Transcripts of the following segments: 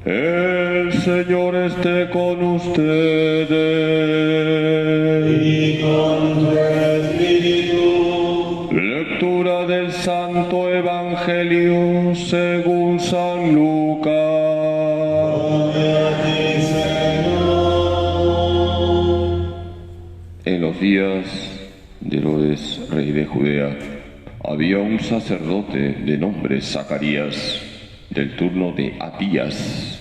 El Señor esté con ustedes. Y con tu espíritu. Lectura del Santo Evangelio según San Lucas. Gloria a ti, Señor. En los días de Herodes, rey de Judea, había un sacerdote de nombre Zacarías, del turno de Abías,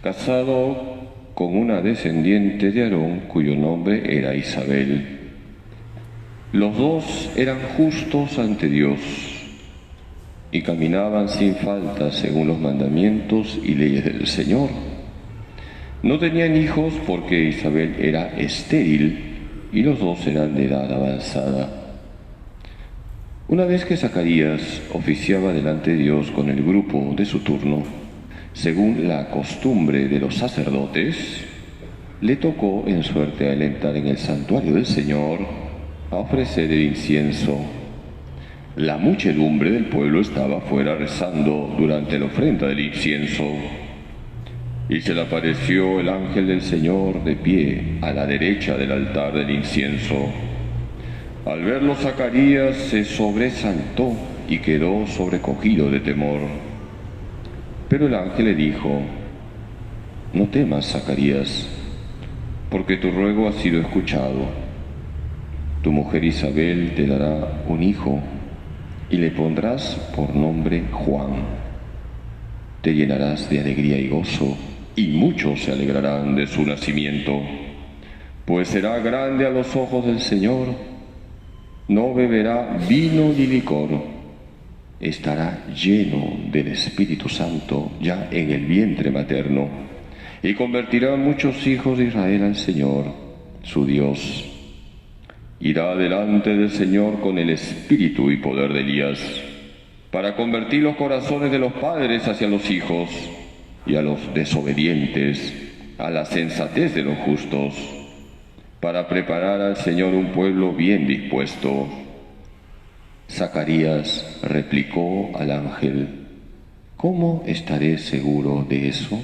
casado con una descendiente de Aarón cuyo nombre era Isabel. Los dos eran justos ante Dios y caminaban sin falta según los mandamientos y leyes del Señor. No tenían hijos porque Isabel era estéril y los dos eran de edad avanzada. Una vez que Zacarías oficiaba delante de Dios con el grupo de su turno, según la costumbre de los sacerdotes, le tocó en suerte al entrar en el santuario del Señor a ofrecer el incienso. La muchedumbre del pueblo estaba afuera rezando durante la ofrenda del incienso. Y se le apareció el ángel del Señor de pie a la derecha del altar del incienso. Al verlo, Zacarías se sobresaltó y quedó sobrecogido de temor. Pero el ángel le dijo: no temas, Zacarías, porque tu ruego ha sido escuchado. Tu mujer Isabel te dará un hijo y le pondrás por nombre Juan. Te llenarás de alegría y gozo, y muchos se alegrarán de su nacimiento, pues será grande a los ojos del Señor. No beberá vino ni licor, estará lleno del Espíritu Santo ya en el vientre materno, y convertirá a muchos hijos de Israel al Señor, su Dios. Irá delante del Señor con el espíritu y poder de Elías, para convertir los corazones de los padres hacia los hijos, y a los desobedientes a la sensatez de los justos, para preparar al Señor un pueblo bien dispuesto. Zacarías replicó al ángel: ¿cómo estaré seguro de eso?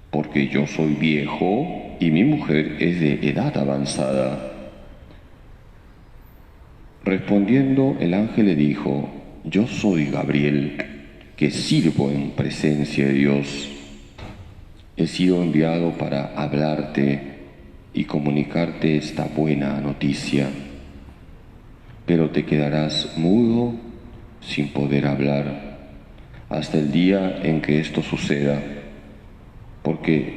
Porque yo soy viejo y mi mujer es de edad avanzada. Respondiendo, el ángel le dijo: yo soy Gabriel, que sirvo en presencia de Dios. He sido enviado para hablarte y comunicarte esta buena noticia, pero te quedarás mudo sin poder hablar hasta el día en que esto suceda, porque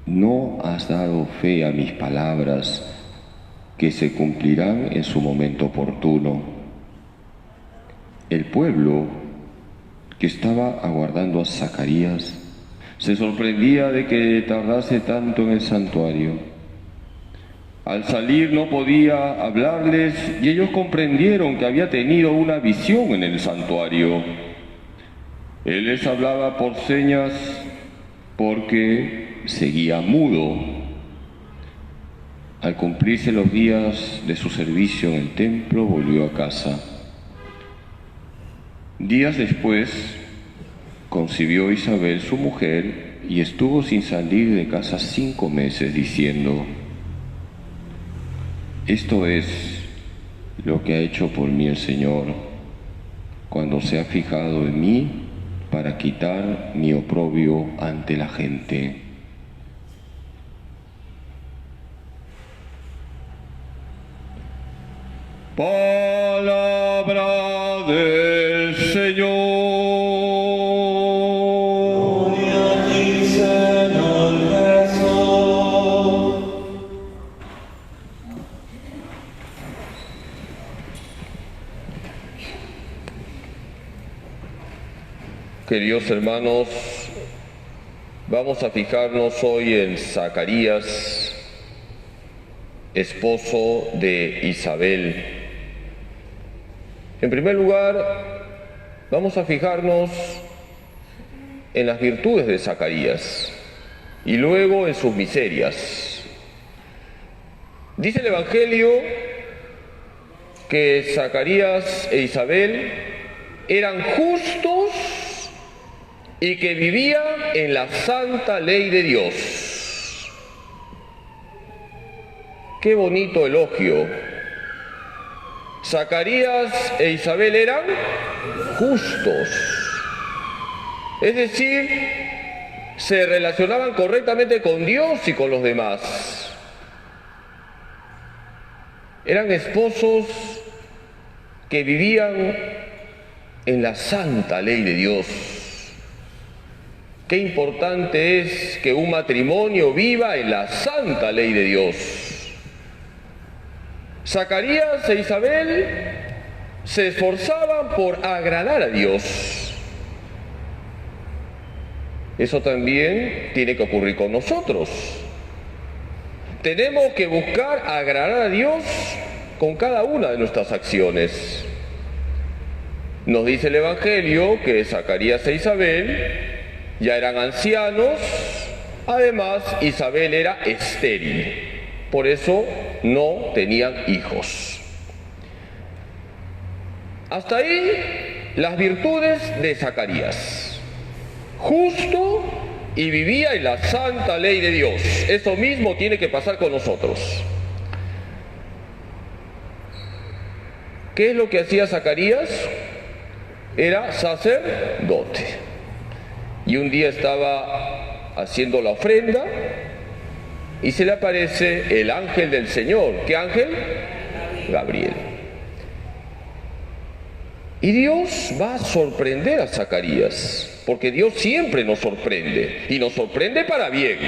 no has dado fe a mis palabras, que se cumplirán en su momento oportuno. El pueblo que estaba aguardando a Zacarías se sorprendía de que tardase tanto en el santuario. Al salir no podía hablarles y ellos comprendieron que había tenido una visión en el santuario. Él les hablaba por señas porque seguía mudo. Al cumplirse los días de su servicio en el templo, volvió a casa. Días después, concibió Isabel su mujer y estuvo sin salir de casa 5 meses, diciendo: esto es lo que ha hecho por mí el Señor, cuando se ha fijado en mí para quitar mi oprobio ante la gente. Palabra del Señor. Gloria a ti, Señor Jesús. Queridos hermanos, vamos a fijarnos hoy en Zacarías, esposo de Isabel. En primer lugar, vamos a fijarnos en las virtudes de Zacarías y luego en sus miserias. Dice el Evangelio que Zacarías e Isabel eran justos y que vivían en la santa ley de Dios. Qué bonito elogio. Zacarías e Isabel eran justos, es decir, se relacionaban correctamente con Dios y con los demás. Eran esposos que vivían en la santa ley de Dios. Qué importante es que un matrimonio viva en la santa ley de Dios. Zacarías e Isabel se esforzaban por agradar a Dios. Eso también tiene que ocurrir con nosotros. Tenemos que buscar agradar a Dios con cada una de nuestras acciones. Nos dice el Evangelio que Zacarías e Isabel ya eran ancianos, además Isabel era estéril, por eso no tenían hijos. Hasta ahí las virtudes de Zacarías. Justo y vivía en la santa ley de Dios. Eso mismo tiene que pasar con nosotros. ¿Qué es lo que hacía Zacarías? Era sacerdote. Y un día estaba haciendo la ofrenda y se le aparece el ángel del Señor. ¿Qué ángel? Gabriel. Y Dios va a sorprender a Zacarías, porque Dios siempre nos sorprende, y nos sorprende para bien.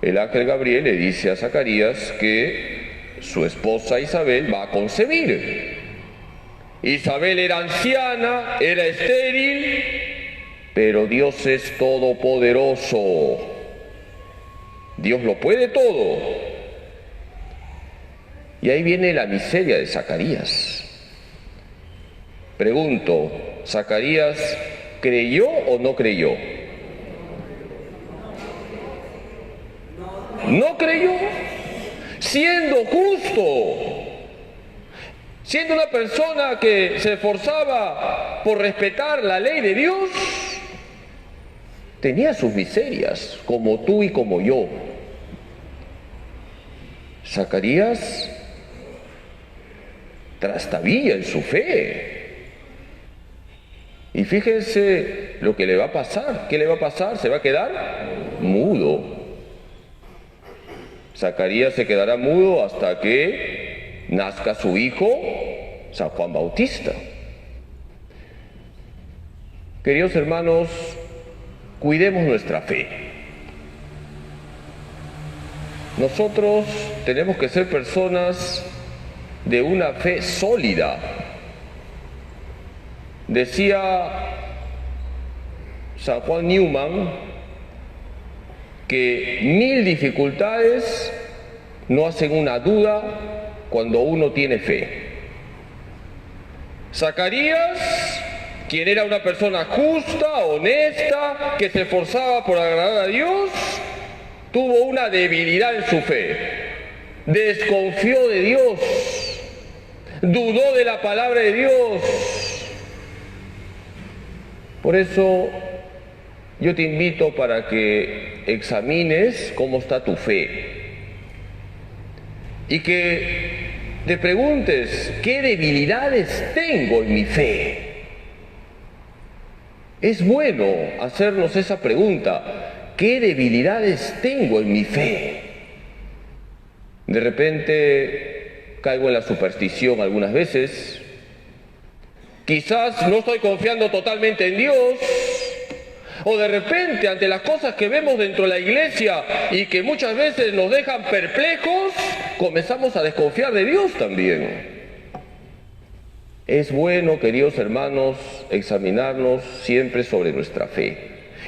El ángel Gabriel le dice a Zacarías que su esposa Isabel va a concebir. Isabel era anciana, era estéril, pero Dios es todopoderoso. Dios lo puede todo. Y ahí viene la miseria de Zacarías. Pregunto, ¿Zacarías creyó o no creyó? No creyó, siendo justo, siendo una persona que se esforzaba por respetar la ley de Dios, tenía sus miserias, como tú y como yo. Zacarías trastabilla en su fe. Y fíjense lo que le va a pasar. ¿Qué le va a pasar? Se va a quedar mudo. Zacarías se quedará mudo hasta que nazca su hijo, San Juan Bautista. Queridos hermanos, cuidemos nuestra fe. Nosotros tenemos que ser personas de una fe sólida. Decía San Juan Newman que 1000 dificultades no hacen una duda cuando uno tiene fe. Zacarías, quien era una persona justa, honesta, que se esforzaba por agradar a Dios, tuvo una debilidad en su fe. Desconfió de Dios, dudó de la palabra de Dios. Por eso yo te invito para que examines cómo está tu fe y que te preguntes, ¿qué debilidades tengo en mi fe? Es bueno hacernos esa pregunta, ¿qué debilidades tengo en mi fe? De repente caigo en la superstición algunas veces. Quizás no estoy confiando totalmente en Dios, o de repente ante las cosas que vemos dentro de la iglesia y que muchas veces nos dejan perplejos, comenzamos a desconfiar de Dios también. Es bueno, queridos hermanos, examinarnos siempre sobre nuestra fe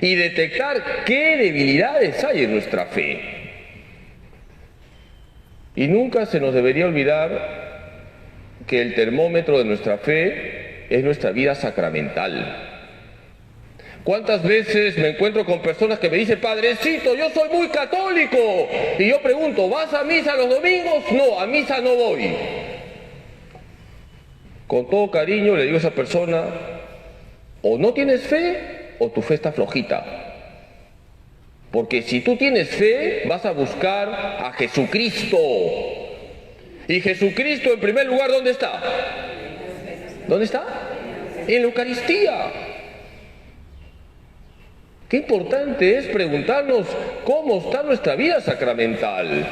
y detectar qué debilidades hay en nuestra fe. Y nunca se nos debería olvidar que el termómetro de nuestra fe es nuestra vida sacramental. ¿Cuántas veces me encuentro con personas que me dicen, padrecito, yo soy muy católico? Y yo pregunto, ¿vas a misa los domingos? No, a misa no voy. Con todo cariño le digo a esa persona, O no tienes fe o tu fe está flojita. Porque si tú tienes fe, vas a buscar a Jesucristo. Y Jesucristo, en primer lugar, ¿dónde está? ¿Dónde está? En la Eucaristía. Qué importante es preguntarnos cómo está nuestra vida sacramental.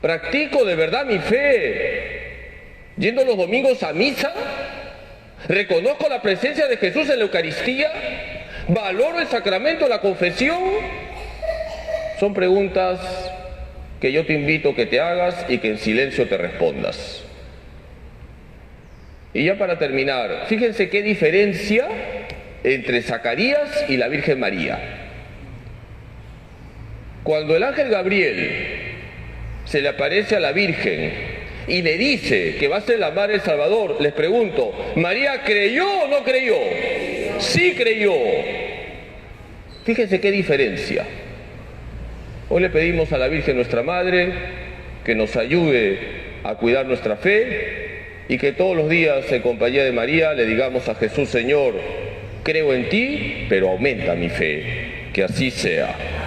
¿Practico de verdad mi fe yendo los domingos a misa? ¿Reconozco la presencia de Jesús en la Eucaristía? ¿Valoro el sacramento de la confesión? Son preguntas que yo te invito a que te hagas y que en silencio te respondas. Y ya para terminar, fíjense qué diferencia entre Zacarías y la Virgen María. Cuando el ángel Gabriel se le aparece a la Virgen y le dice que va a ser la madre del Salvador, les pregunto, ¿María creyó o no creyó? Sí creyó. Fíjense qué diferencia. Hoy le pedimos a la Virgen nuestra Madre que nos ayude a cuidar nuestra fe y que todos los días en compañía de María le digamos a Jesús: Señor, creo en ti, pero aumenta mi fe. Que así sea.